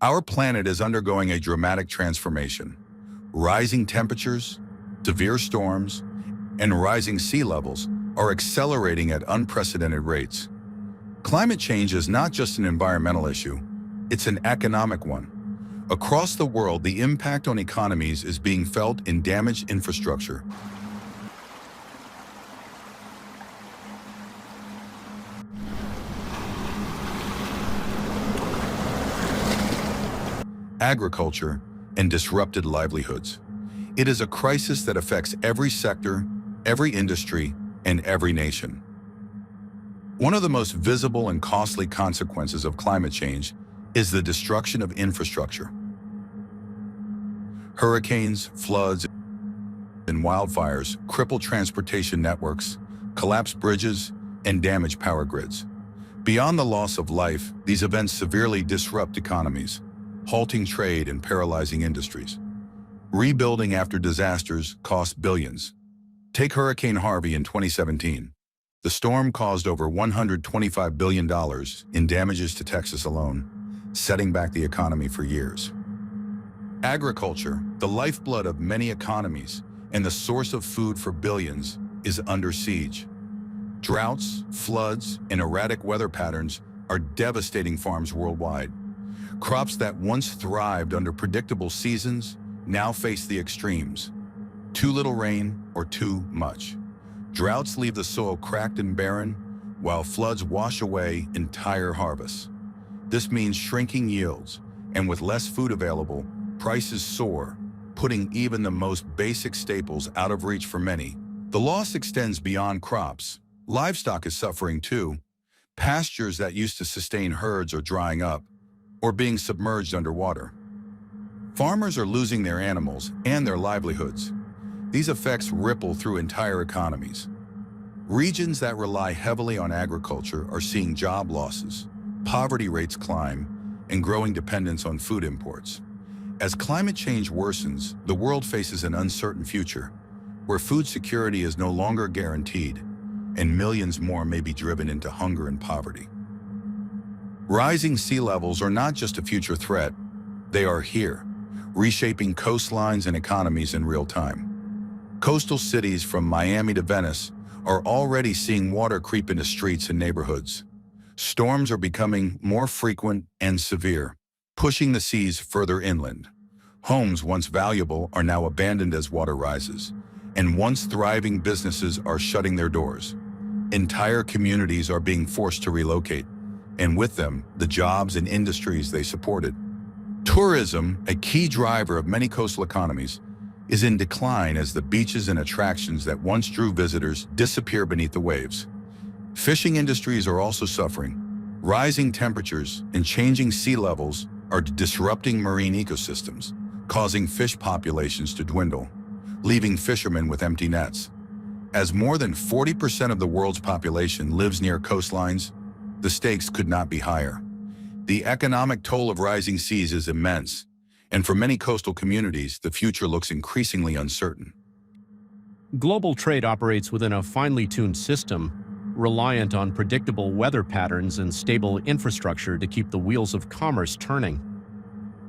Our planet is undergoing a dramatic transformation. Rising temperatures, severe storms, and rising sea levels are accelerating at unprecedented rates. Climate change is not just an environmental issue, it's an economic one. Across the world, the impact on economies is being felt in damaged infrastructure, agriculture, and disrupted livelihoods. It is a crisis that affects every sector, every industry, and every nation. One of the most visible and costly consequences of climate change is the destruction of infrastructure. Hurricanes, floods, and wildfires cripple transportation networks, collapse bridges, and damage power grids. Beyond the loss of life, these events severely disrupt economies, halting trade and paralyzing industries. Rebuilding after disasters costs billions. Take Hurricane Harvey in 2017. The storm caused over $125 billion in damages to Texas alone, setting back the economy for years. Agriculture, the lifeblood of many economies and the source of food for billions, is under siege. Droughts, floods, and erratic weather patterns are devastating farms worldwide. Crops that once thrived under predictable seasons now face the extremes: too little rain or too much. Droughts leave the soil cracked and barren, while floods wash away entire harvests. This means shrinking yields, and with less food available, prices soar, putting even the most basic staples out of reach for many. The loss extends beyond crops. Livestock is suffering too. Pastures that used to sustain herds are drying up or being submerged underwater. Farmers are losing their animals and their livelihoods. These effects ripple through entire economies. Regions that rely heavily on agriculture are seeing job losses, poverty rates climb, and growing dependence on food imports. As climate change worsens, the world faces an uncertain future, where food security is no longer guaranteed, and millions more may be driven into hunger and poverty. Rising sea levels are not just a future threat, they are here, reshaping coastlines and economies in real time. Coastal cities from Miami to Venice are already seeing water creep into streets and neighborhoods. Storms are becoming more frequent and severe, pushing the seas further inland. Homes once valuable are now abandoned as water rises, and once thriving businesses are shutting their doors. Entire communities are being forced to relocate, and with them, the jobs and industries they supported. Tourism, a key driver of many coastal economies, is in decline as the beaches and attractions that once drew visitors disappear beneath the waves. Fishing industries are also suffering. Rising temperatures and changing sea levels are disrupting marine ecosystems, causing fish populations to dwindle, leaving fishermen with empty nets. As more than 40% of the world's population lives near coastlines, the stakes could not be higher. The economic toll of rising seas is immense, and for many coastal communities, the future looks increasingly uncertain. Global trade operates within a finely tuned system, reliant on predictable weather patterns and stable infrastructure to keep the wheels of commerce turning.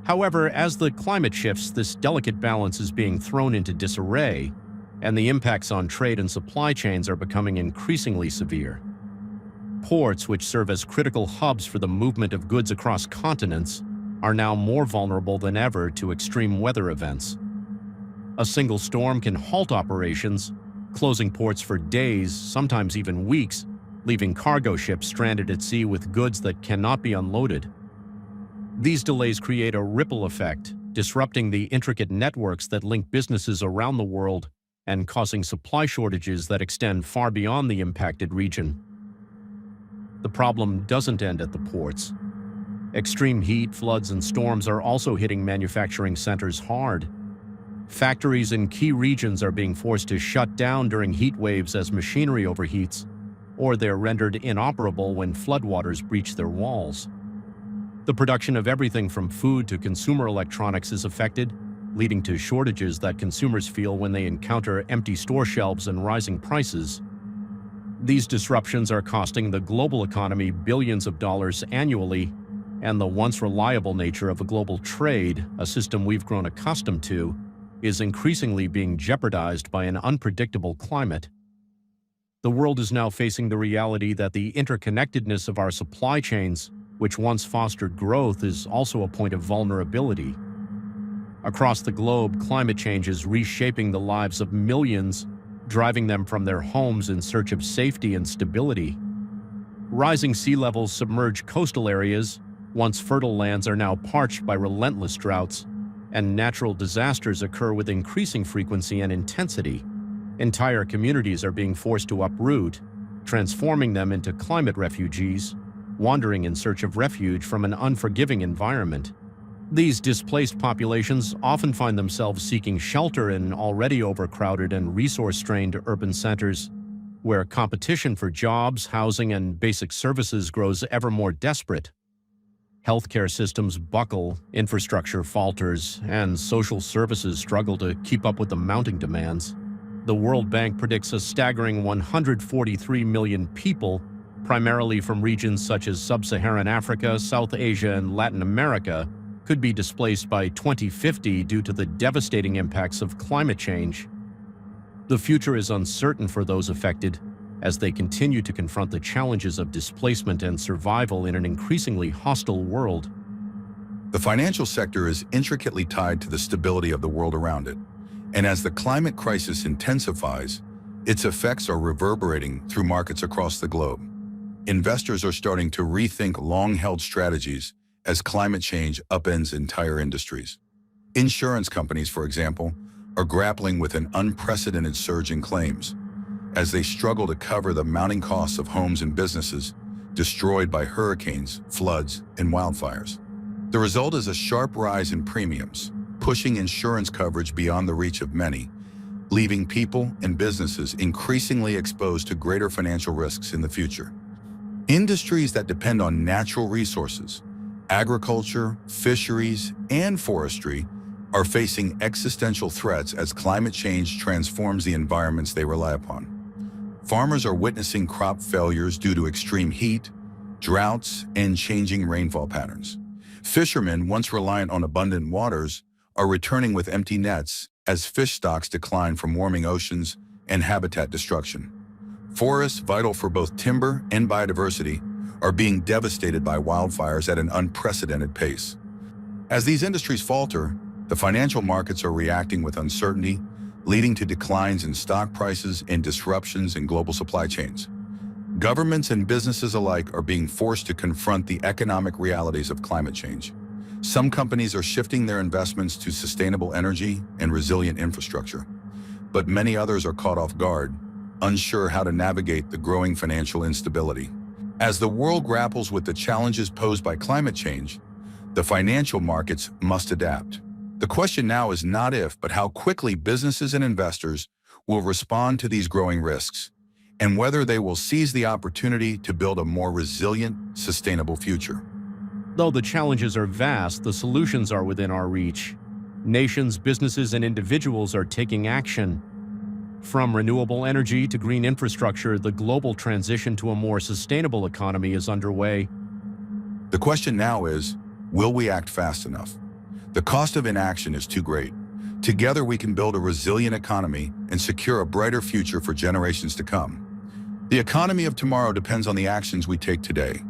However, as the climate shifts, this delicate balance is being thrown into disarray, and the impacts on trade and supply chains are becoming increasingly severe. Ports, which serve as critical hubs for the movement of goods across continents, are now more vulnerable than ever to extreme weather events. A single storm can halt operations, closing ports for days, sometimes even weeks, leaving cargo ships stranded at sea with goods that cannot be unloaded. These delays create a ripple effect, disrupting the intricate networks that link businesses around the world and causing supply shortages that extend far beyond the impacted region. The problem doesn't end at the ports. Extreme heat, floods, and storms are also hitting manufacturing centers hard. Factories in key regions are being forced to shut down during heat waves as machinery overheats, or they're rendered inoperable when floodwaters breach their walls. The production of everything from food to consumer electronics is affected, leading to shortages that consumers feel when they encounter empty store shelves and rising prices. These disruptions are costing the global economy billions of dollars annually, and the once reliable nature of a global trade, a system we've grown accustomed to, is increasingly being jeopardized by an unpredictable climate. The world is now facing the reality that the interconnectedness of our supply chains, which once fostered growth, is also a point of vulnerability. Across the globe, climate change is reshaping the lives of millions, driving them from their homes in search of safety and stability. Rising sea levels submerge coastal areas, once fertile lands are now parched by relentless droughts, and natural disasters occur with increasing frequency and intensity. Entire communities are being forced to uproot, transforming them into climate refugees, wandering in search of refuge from an unforgiving environment. These displaced populations often find themselves seeking shelter in already overcrowded and resource-strained urban centers, where competition for jobs, housing, and basic services grows ever more desperate. Healthcare systems buckle, infrastructure falters, and social services struggle to keep up with the mounting demands. The World Bank predicts a staggering 143 million people, primarily from regions such as Sub-Saharan Africa, South Asia, and Latin America, could be displaced by 2050 due to the devastating impacts of climate change. The future is uncertain for those affected, as they continue to confront the challenges of displacement and survival in an increasingly hostile world. The financial sector is intricately tied to the stability of the world around it, and as the climate crisis intensifies, its effects are reverberating through markets across the globe. Investors are starting to rethink long-held strategies as climate change upends entire industries. Insurance companies, for example, are grappling with an unprecedented surge in claims as they struggle to cover the mounting costs of homes and businesses destroyed by hurricanes, floods, and wildfires. The result is a sharp rise in premiums, pushing insurance coverage beyond the reach of many, leaving people and businesses increasingly exposed to greater financial risks in the future. Industries that depend on natural resources, agriculture, fisheries, and forestry, are facing existential threats as climate change transforms the environments they rely upon. Farmers are witnessing crop failures due to extreme heat, droughts, and changing rainfall patterns. Fishermen, once reliant on abundant waters, are returning with empty nets as fish stocks decline from warming oceans and habitat destruction. Forests, vital for both timber and biodiversity, are being devastated by wildfires at an unprecedented pace. As these industries falter, the financial markets are reacting with uncertainty, leading to declines in stock prices and disruptions in global supply chains. Governments and businesses alike are being forced to confront the economic realities of climate change. Some companies are shifting their investments to sustainable energy and resilient infrastructure, but many others are caught off guard, unsure how to navigate the growing financial instability. As the world grapples with the challenges posed by climate change, the financial markets must adapt. The question now is not if, but how quickly businesses and investors will respond to these growing risks, and whether they will seize the opportunity to build a more resilient, sustainable future. Though the challenges are vast, the solutions are within our reach. Nations, businesses, and individuals are taking action. From renewable energy to green infrastructure, the global transition to a more sustainable economy is underway. The question now is, will we act fast enough? The cost of inaction is too great. Together we can build a resilient economy and secure a brighter future for generations to come. The economy of tomorrow depends on the actions we take today.